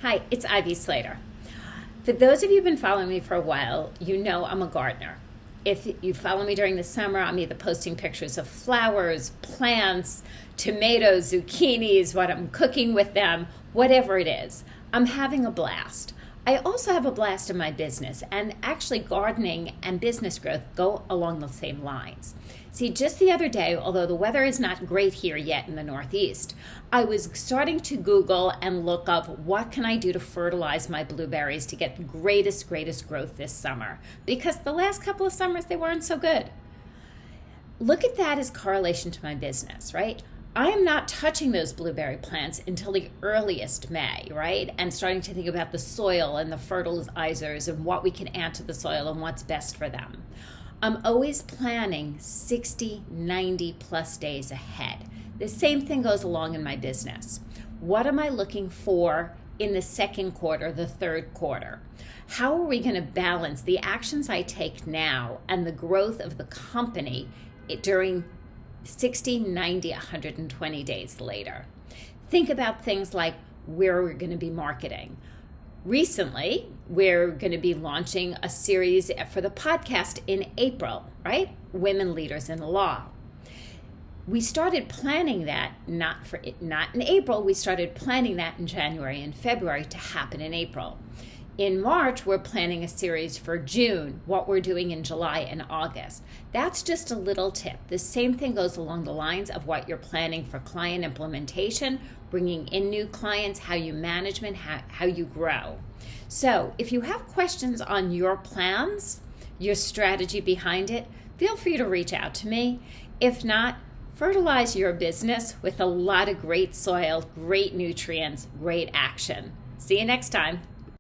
Hi, it's Ivy Slater. For those of you who've been following me for a while, you know I'm a gardener. If you follow me during the summer, I'm either posting pictures of flowers, plants, tomatoes, zucchinis, what I'm cooking with them, whatever it is. I'm having a blast. I also have a blast in my business, and actually gardening and business growth go along the same lines. See, just the other day, although the weather is not great here yet in the Northeast, I was starting to Google and look up what can I do to fertilize my blueberries to get the greatest growth this summer, because the last couple of summers they weren't so good. Look at that as correlation to my business, right? I am not touching those blueberry plants until the earliest May, right? And starting to think about the soil and the fertilizers and what we can add to the soil and what's best for them. I'm always planning 60, 90 plus days ahead. The same thing goes along in my business. What am I looking for in the second quarter, the third quarter? How are we going to balance the actions I take now and the growth of the company during 60, 90, 120 days later? Think about things like where we're going to be marketing. Recently, we're going to be launching a series for the podcast in April, right? Women Leaders in Law. We started planning that not in April. We started planning that in January and February to happen in April. In March, we're planning a series for June, what we're doing in July and August. That's just a little tip. The same thing goes along the lines of what you're planning for client implementation, bringing in new clients, how you manage, how you grow. So if you have questions on your plans, your strategy behind it, feel free to reach out to me. If not, fertilize your business with a lot of great soil, great nutrients, great action. See you next time.